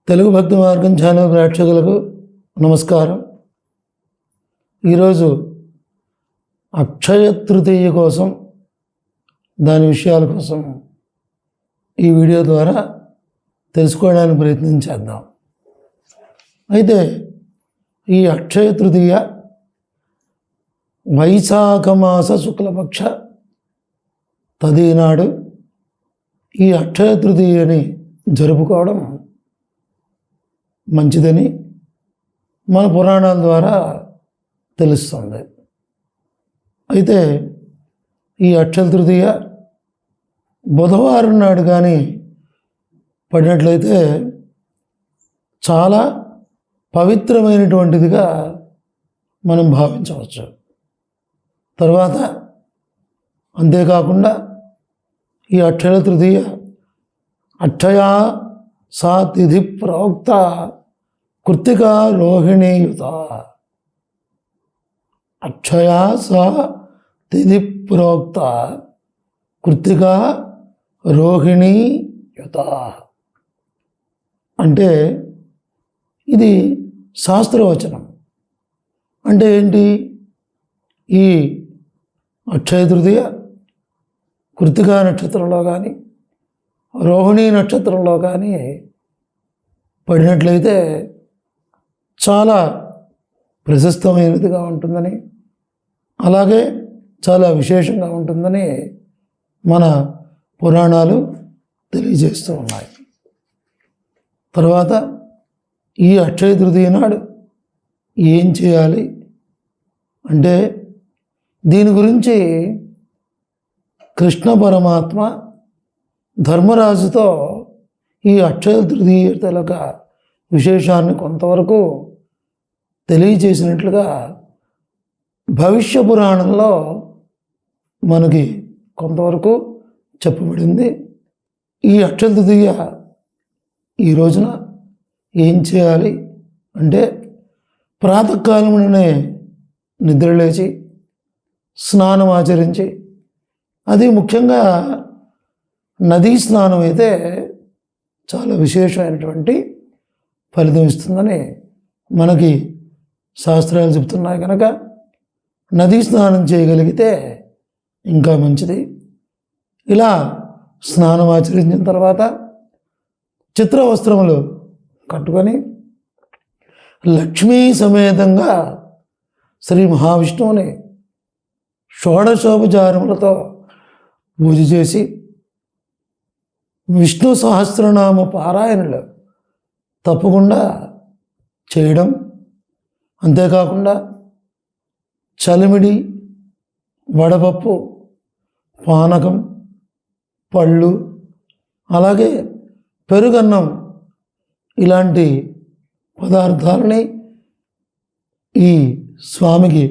తెలుగు భక్తి మార్గం ఛానల్ ప్రేక్షకులకు నమస్కారం. ఈరోజు అక్షయ తృతీయ కోసం దాని విషయాల కోసం ఈ వీడియో ద్వారా తెలుసుకోవడానికి ప్రయత్నం చేద్దాం. అయితే ఈ అక్షయ తృతీయ వైశాఖ మాస శుక్లపక్ష తదీనాడు ఈ అక్షయ తృతీయని జరుపుకోవడం మంచిదని మన పురాణాల ద్వారా తెలుస్తుంది. అయితే ఈ అక్షయ తృతీయ బుధవారం నాడు కానీ పడినట్లయితే చాలా పవిత్రమైనటువంటిదిగా మనం భావించవచ్చు. తర్వాత అంతేకాకుండా ఈ అక్షయ తృతీయ అక్షయా సా తిథి ప్రోక్త కృత్తికా రోహిణీయుత. అక్షయా సా తిథి ప్రోక్త కృత్తికా రోహిణీయుత అంటే ఇది శాస్త్రవచనం. అంటే ఏంటి? ఈ అక్షయ తృతీయ కృత్తికా నక్షత్రంలో కానీ రోహిణీ నక్షత్రంలో కానీ పడినట్లయితే చాలా ప్రశస్తమైనదిగా ఉంటుందని, అలాగే చాలా విశేషంగా ఉంటుందని మన పురాణాలు తెలియజేస్తూ ఉన్నాయి. తర్వాత ఈ అక్షయ తృతీయ నాడు ఏం చేయాలి అంటే, దీని గురించి కృష్ణ పరమాత్మ ధర్మరాజుతో ఈ అక్షయ తృతీయ తలక విశేషాన్ని కొంతవరకు తెలియజేసినట్లుగా భవిష్య పురాణంలో మనకి కొంతవరకు చెప్పబడింది. ఈ అక్షయ తృతీయ ఈ రోజున ఏం చేయాలి అంటే, ప్రాతకాలమునే నిద్రలేచి స్నానం ఆచరించి, అది ముఖ్యంగా నదీ స్నానం అయితే చాలా విశేషమైనటువంటి ఫలితం ఇస్తుందని మనకి శాస్త్రాలు చెప్తున్నాయి. కనుక నదీ స్నానం చేయగలిగితే ఇంకా మంచిది. ఇలా స్నానం ఆచరించిన తర్వాత చిత్ర వస్త్రములు కట్టుకొని లక్ష్మీ సమేతంగా శ్రీ మహావిష్ణువుని షోడశోపచారములతో పూజ చేసి విష్ణు సహస్రనామ పారాయణలు తప్పకుండా చేయడం, అంతేకాకుండా చలిమిడి, వడపప్పు, పానకం, పళ్ళు, అలాగే పెరుగన్నం ఇలాంటి పదార్థాలని ఈ స్వామికి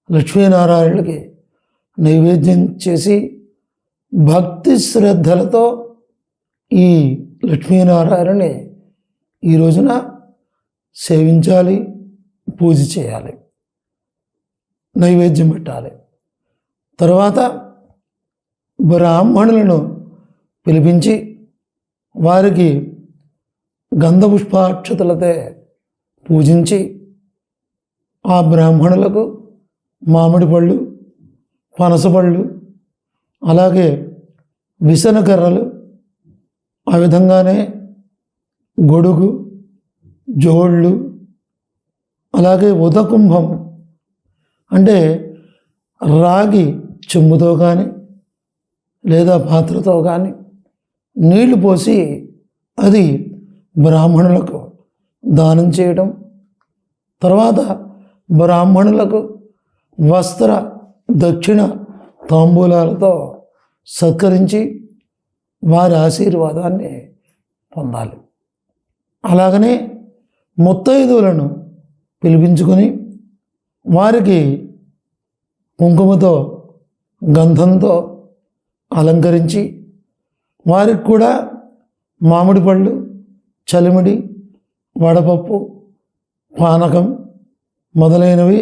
లక్ష్మీనారాయణులకి నైవేద్యం చేసి భక్తి శ్రద్ధలతో ఈ లక్ష్మీనారాయణని ఈ రోజున సేవించాలి, పూజ చేయాలి, నైవేద్యం పెట్టాలి. తర్వాత బ్రాహ్మణులను పిలిపించి వారికి గంధపుష్పాక్షతలతో పూజించి ఆ బ్రాహ్మణులకు మామిడి పళ్ళు, పనసపళ్ళు, అలాగే విసనకర్రలు, ఆ విధంగానే గొడుగు, జోళ్ళు, అలాగే ఉదకుంభం అంటే రాగి చెంబుతో కానీ లేదా పాత్రతో కానీ నీళ్లు పోసి అది బ్రాహ్మణులకు దానం చేయడం, తర్వాత బ్రాహ్మణులకు వస్త్ర దక్షిణ తాంబూలాలతో సత్కరించి వారి ఆశీర్వాదాన్ని పొందాలి. అలాగనే ముత్తైదువులను పిలిపించుకొని వారికి కుంకుమతో, గంధంతో అలంకరించి వారికి కూడా మామిడి పళ్ళు, చలిమిడి, వడపప్పు, పానకం మొదలైనవి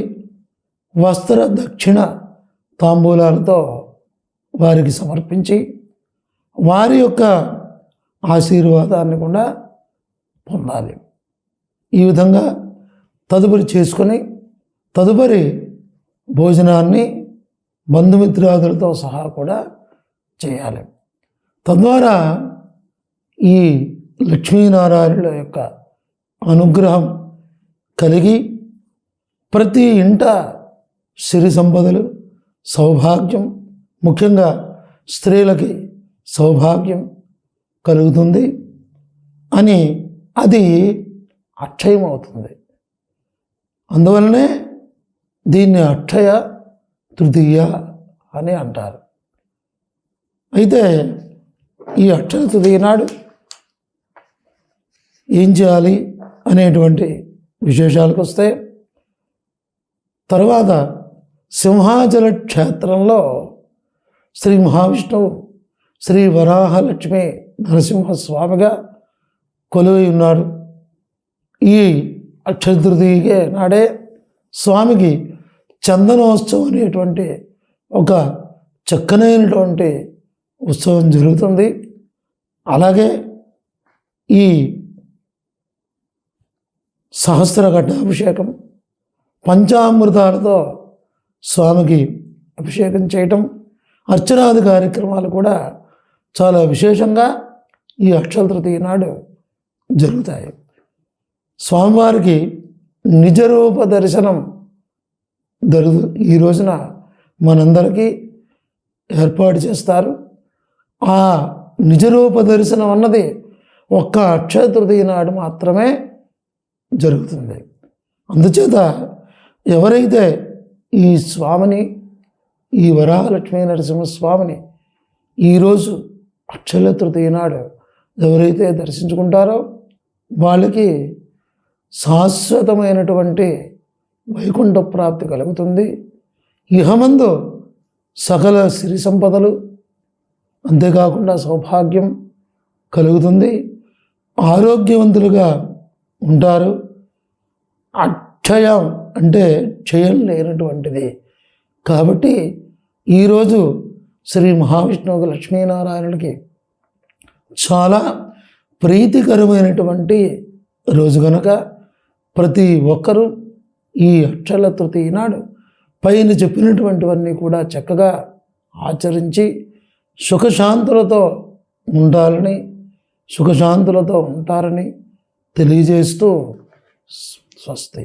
వస్త్ర దక్షిణ తాంబూలాలతో వారికి సమర్పించి వారి యొక్క ఆశీర్వాదాన్ని కూడా పొందాలి. ఈ విధంగా తదుపరి చేసుకొని తదుపరి భోజనాన్ని బంధుమిత్రాదులతో సహా కూడా చేయాలి. తద్వారా ఈ లక్ష్మీనారాయణుల యొక్క అనుగ్రహం కలిగి ప్రతి ఇంట సిరి సంపదలు, సౌభాగ్యం, ముఖ్యంగా స్త్రీలకి సౌభాగ్యం కలుగుతుంది అని అది అక్షయం అవుతుంది. అందువలనే దీన్ని అక్షయ తృతీయ అని అంటారు. అయితే ఈ అక్షయ తృతీయ నాడు ఏం చేయాలి అనేటువంటి విశేషాలకు వస్తే, తర్వాత సింహాచల క్షేత్రంలో శ్రీ మహావిష్ణువు శ్రీ వరాహలక్ష్మి నరసింహస్వామిగా కొలువై ఉన్నాడు. ఈ అక్షయ తృతీయ నాడే స్వామికి చందనోత్సవం అనేటువంటి ఒక చక్కనైనటువంటి ఉత్సవం జరుగుతుంది. అలాగే ఈ సహస్ర ఘటాభిషేకం, పంచామృతాలతో స్వామికి అభిషేకం చేయటం, అర్చనాది కార్యక్రమాలు కూడా చాలా విశేషంగా ఈ అక్షయ తృతీయ నాడు జరుగుతాయి. స్వామివారికి నిజరూప దర్శనం ఈ రోజున మనందరికీ ఏర్పాటు చేస్తారు. ఆ నిజరూప దర్శనం అన్నది ఒక్క అక్షయ తృతీయ నాడు మాత్రమే జరుగుతుంది. అందుచేత ఎవరైతే ఈ స్వామిని, ఈ వరాహలక్ష్మీ నరసింహస్వామిని ఈరోజు అక్షయ తృతీయ నాడు ఎవరైతే దర్శించుకుంటారో వాళ్ళకి శాశ్వతమైనటువంటి వైకుంఠ ప్రాప్తి కలుగుతుంది. ఇహమందు సకల సిరి సంపదలు, అంతేకాకుండా సౌభాగ్యం కలుగుతుంది. ఆరోగ్యవంతులుగా ఉంటారు. అక్షయం అంటే క్షయం లేనటువంటిది కాబట్టి ఈరోజు శ్రీ మహావిష్ణువుకు లక్ష్మీనారాయణుడికి చాలా ప్రీతికరమైనటువంటి రోజు కనుక ప్రతి ఒక్కరూ ఈ అక్షయ తృతీయ నాడు పైన చెప్పినటువంటివన్నీ కూడా చక్కగా ఆచరించి సుఖశాంతులతో ఉండాలని, సుఖశాంతులతో ఉంటారని తెలియజేస్తూ స్వస్తి.